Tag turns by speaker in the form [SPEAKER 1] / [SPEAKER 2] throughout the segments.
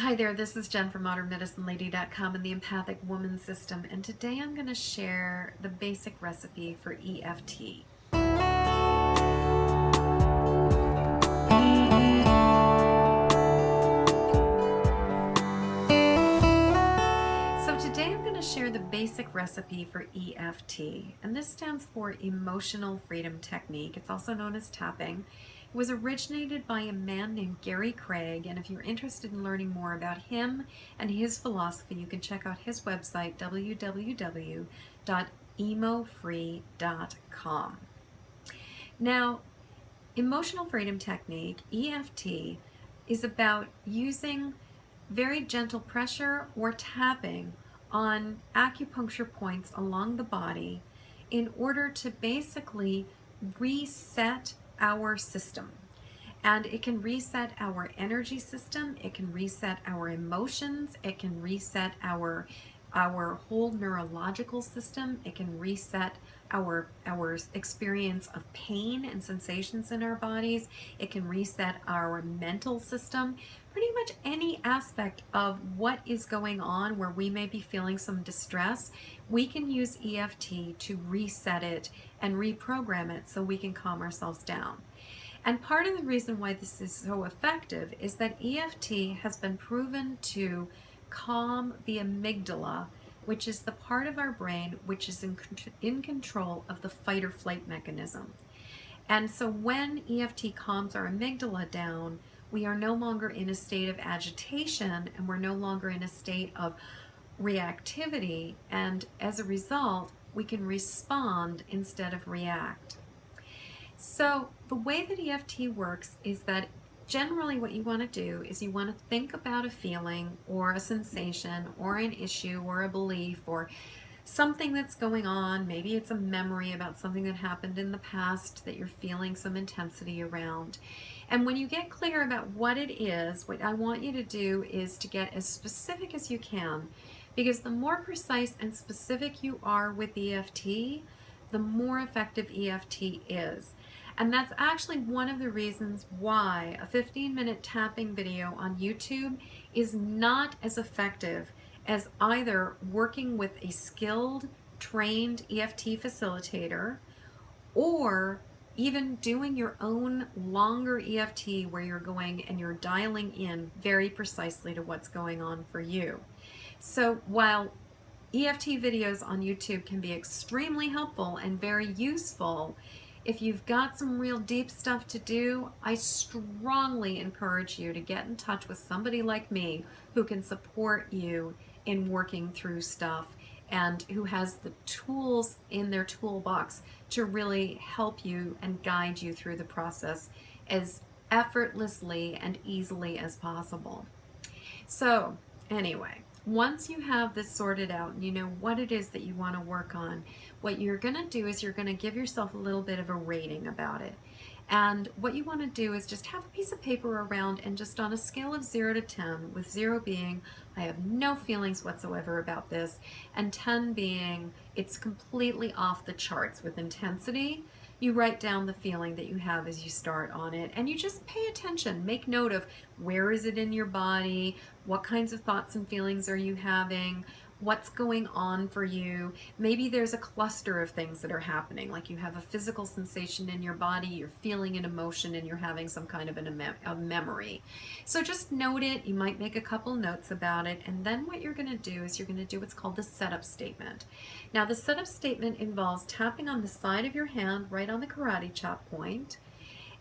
[SPEAKER 1] Hi there, this is Jen from modernmedicinelady.com and the Empathic Woman System, and today I'm going to share the basic recipe for EFT. So today I'm going to share the basic recipe for EFT, and this stands for Emotional Freedom Technique. It's also known as tapping. It was originated by a man named Gary Craig, and if you're interested in learning more about him and his philosophy, you can check out his website, www.emofree.com. Now, Emotional Freedom Technique, EFT, is about using very gentle pressure or tapping on acupuncture points along the body in order to basically reset our system. And it can reset our energy system, it can reset our emotions, it can reset our whole neurological system, it can reset our experience of pain and sensations in our bodies, it can reset our mental system, pretty much any aspect of what is going on where we may be feeling some distress. We can use EFT to reset it and reprogram it so we can calm ourselves down. And part of the reason why this is so effective is that EFT has been proven to calm the amygdala, which is the part of our brain which is in control of the fight or flight mechanism. And so when EFT calms our amygdala down, we are no longer in a state of agitation and we're no longer in a state of reactivity. And as a result, we can respond instead of react. So the way that EFT works is that generally what you want to do is you want to think about a feeling or a sensation or an issue or a belief or something that's going on. Maybe it's a memory about something that happened in the past that you're feeling some intensity around. And when you get clear about what it is, what I want you to do is to get as specific as you can, because the more precise and specific you are with EFT, the more effective EFT is. And that's actually one of the reasons why a 15-minute tapping video on YouTube is not as effective as either working with a skilled, trained EFT facilitator or even doing your own longer EFT where you're going and you're dialing in very precisely to what's going on for you. So while EFT videos on YouTube can be extremely helpful and very useful, if you've got some real deep stuff to do, I strongly encourage you to get in touch with somebody like me who can support you in working through stuff and who has the tools in their toolbox to really help you and guide you through the process as effortlessly and easily as possible. So anyway, once you have this sorted out and you know what it is that you want to work on, what you're going to do is you're going to give yourself a little bit of a rating about it. And what you want to do is just have a piece of paper around and just on a scale of 0 to 10, with 0 being I have no feelings whatsoever about this, and 10 being it's completely off the charts with intensity, you write down the feeling that you have as you start on it, and you just pay attention. Make note of where is it in your body, what kinds of thoughts and feelings are you having, what's going on for you. Maybe there's a cluster of things that are happening, like you have a physical sensation in your body, you're feeling an emotion, and you're having some kind of a memory. So just note it. You might make a couple notes about it, and then what you're going to do is you're going to do what's called the setup statement. Now the setup statement involves tapping on the side of your hand right on the karate chop point,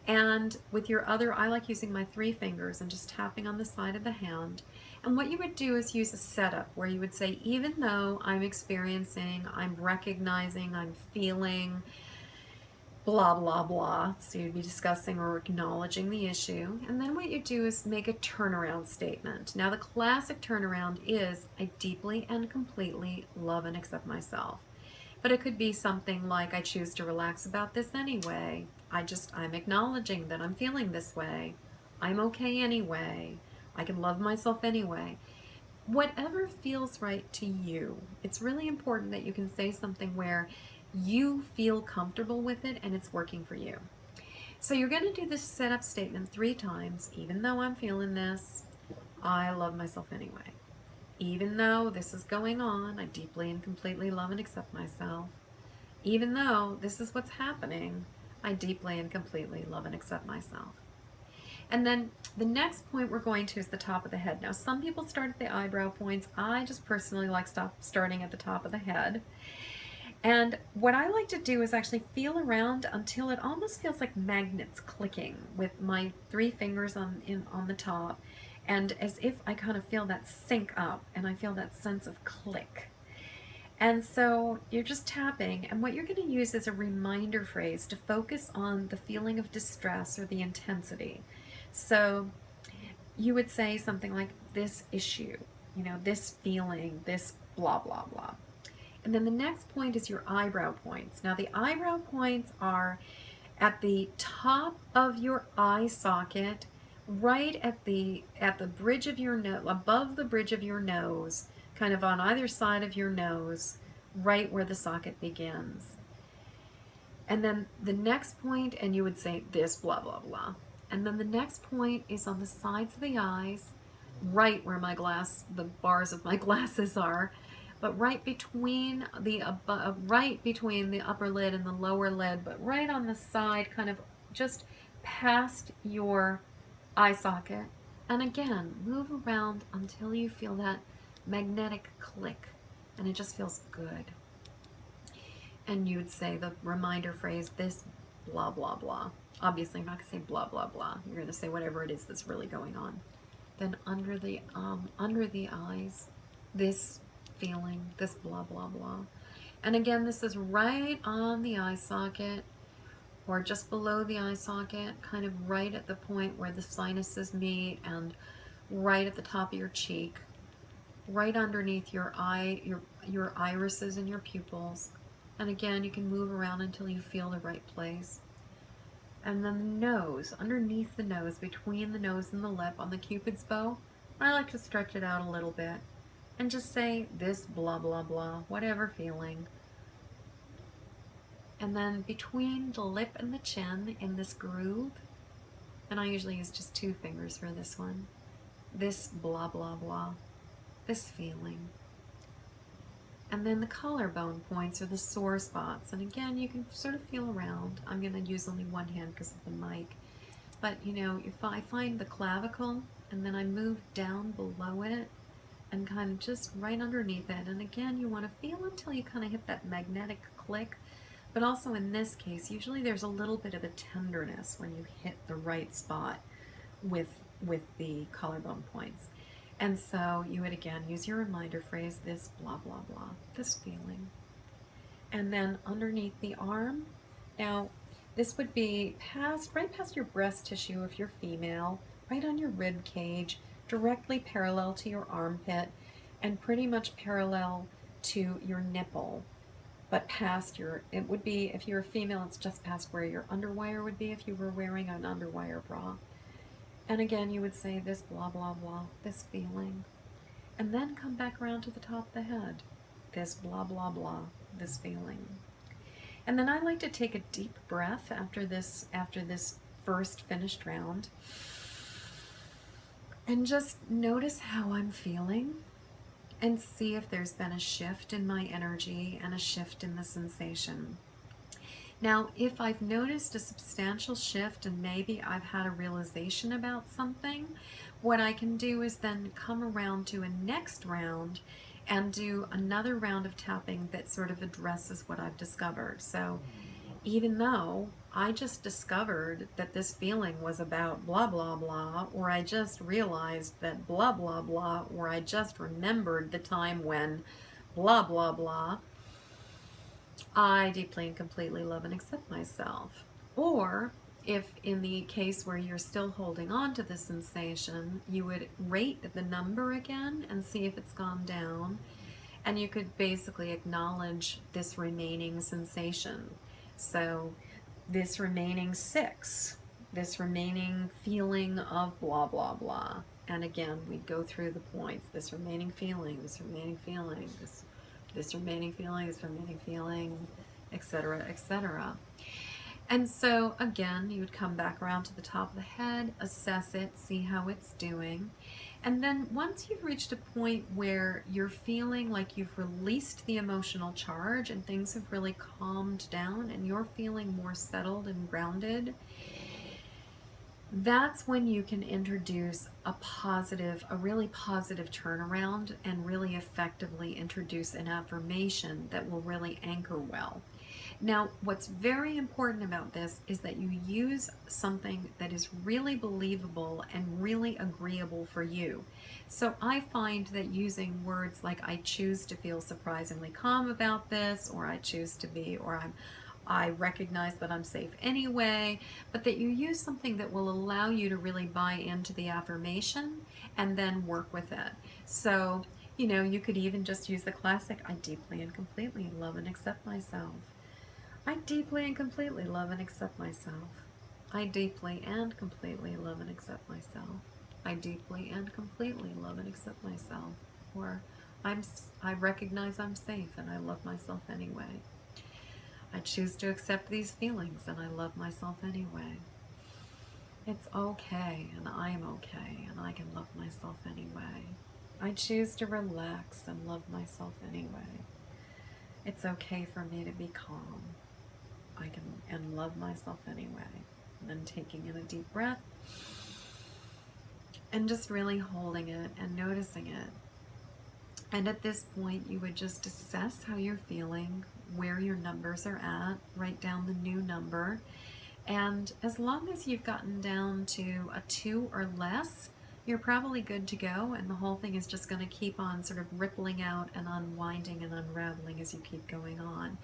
[SPEAKER 1] and with your other, I like using my 3 fingers and just tapping on the side of the hand. And what you would do is use a setup where you would say, even though I'm experiencing, I'm recognizing, I'm feeling, blah, blah, blah. So you'd be discussing or acknowledging the issue. And then what you do is make a turnaround statement. Now the classic turnaround is, I deeply and completely love and accept myself. But it could be something like, I choose to relax about this anyway. I'm acknowledging that I'm feeling this way. I'm okay anyway. I can love myself anyway. Whatever feels right to you. It's really important that you can say something where you feel comfortable with it and it's working for you. So you're going to do this setup statement 3 times. Even though I'm feeling this, I love myself anyway. Even though this is going on, I deeply and completely love and accept myself. Even though this is what's happening, I deeply and completely love and accept myself. And then the next point we're going to is the top of the head. Now, some people start at the eyebrow points. I just personally like starting at the top of the head. And what I like to do is actually feel around until it almost feels like magnets clicking with my 3 fingers on the top, and as if I kind of feel that sync up and I feel that sense of click. And so you're just tapping, and what you're going to use is a reminder phrase to focus on the feeling of distress or the intensity. So you would say something like, this issue, this feeling, this blah, blah, blah. And then the next point is your eyebrow points. Now the eyebrow points are at the top of your eye socket, right at the bridge of your nose, above the bridge of your nose, kind of on either side of your nose, right where the socket begins. And then the next point, and you would say this blah, blah, blah. And then the next point is on the sides of the eyes, right where the bars of my glasses are, but right between the upper lid and the lower lid, but right on the side, kind of just past your eye socket. And again, move around until you feel that magnetic click, and it just feels good. And you would say the reminder phrase, this blah, blah, blah. Obviously, you're not going to say blah, blah, blah. You're going to say whatever it is that's really going on. Then under the eyes, this feeling, this blah, blah, blah. And again, this is right on the eye socket, or just below the eye socket, kind of right at the point where the sinuses meet, and right at the top of your cheek, right underneath your eye, your irises and your pupils. And again, you can move around until you feel the right place. And then the nose, underneath the nose, between the nose and the lip on the Cupid's bow, I like to stretch it out a little bit and just say this blah, blah, blah, whatever feeling. And then between the lip and the chin in this groove, and I usually use just 2 fingers for this one, this blah, blah, blah, this feeling. And then the collarbone points are the sore spots. And again, you can sort of feel around. I'm going to use only one hand because of the mic. But, if I find the clavicle, and then I move down below it and kind of just right underneath it. And again, you want to feel until you kind of hit that magnetic click. But also in this case, usually there's a little bit of a tenderness when you hit the right spot with the collarbone points. And so you would again use your reminder phrase, this blah, blah, blah, this feeling. And then underneath the arm, now this would be right past your breast tissue if you're female, right on your rib cage, directly parallel to your armpit, and pretty much parallel to your nipple. But past it would be, if you're a female, it's just past where your underwire would be if you were wearing an underwire bra. And again, you would say this blah, blah, blah, this feeling. And then come back around to the top of the head. This blah, blah, blah, this feeling. And then I like to take a deep breath after this first finished round. And just notice how I'm feeling and see if there's been a shift in my energy and a shift in the sensation. Now, if I've noticed a substantial shift and maybe I've had a realization about something, what I can do is then come around to a next round and do another round of tapping that sort of addresses what I've discovered. So even though I just discovered that this feeling was about blah, blah, blah, or I just realized that blah, blah, blah, or I just remembered the time when blah, blah, blah, I deeply and completely love and accept myself. Or if in the case where you're still holding on to the sensation, you would rate the number again and see if it's gone down. And you could basically acknowledge this remaining sensation. So this remaining 6, this remaining feeling of blah, blah, blah. And again, we'd go through the points. This remaining feeling, this remaining feeling, this remaining feeling, this remaining feeling, etc., etc. And so again, you would come back around to the top of the head, assess it, see how it's doing. And then once you've reached a point where you're feeling like you've released the emotional charge and things have really calmed down and you're feeling more settled and grounded, that's when you can introduce a really positive turnaround and really effectively introduce an affirmation that will really anchor well. Now, what's very important about this is that you use something that is really believable and really agreeable for you. So I find that using words like I choose to feel surprisingly calm about this, or I choose to be, or I recognize that I'm safe anyway, but that you use something that will allow you to really buy into the affirmation and then work with it. So, you could even just use the classic, I deeply and completely love and accept myself. I deeply and completely love and accept myself. I deeply and completely love and accept myself. I deeply and completely love and accept myself. Or I recognize I'm safe and I love myself anyway. I choose to accept these feelings and I love myself anyway. It's okay and I'm okay and I can love myself anyway. I choose to relax and love myself anyway. It's okay for me to be calm. I can and love myself anyway. And then taking in a deep breath and just really holding it and noticing it. And at this point, you would just assess how you're feeling, where your numbers are at, write down the new number. And as long as you've gotten down to a 2 or less, you're probably good to go, and the whole thing is just going to keep on sort of rippling out and unwinding and unraveling as you keep going on.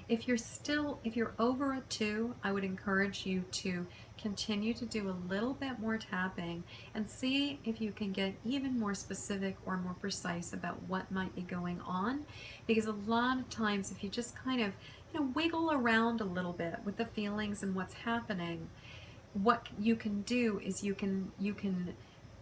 [SPEAKER 1] If you're over a 2, I would encourage you to continue to do a little bit more tapping and see if you can get even more specific or more precise about what might be going on. Because a lot of times, if you just kind of wiggle around a little bit with the feelings and what's happening, what you can do is you can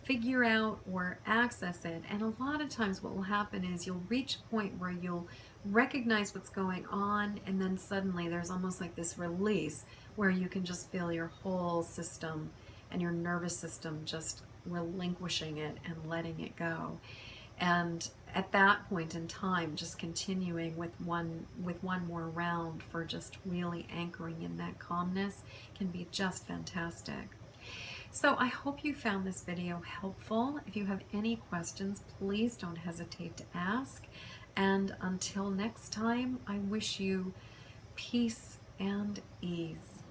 [SPEAKER 1] figure out or access it. And a lot of times what will happen is you'll reach a point where you'll recognize what's going on, and then suddenly there's almost like this release where you can just feel your whole system and your nervous system just relinquishing it and letting it go. And at that point in time, just continuing with one more round for just really anchoring in that calmness can be just fantastic. So I hope you found this video helpful. If you have any questions, please don't hesitate to ask. And until next time, I wish you peace and ease.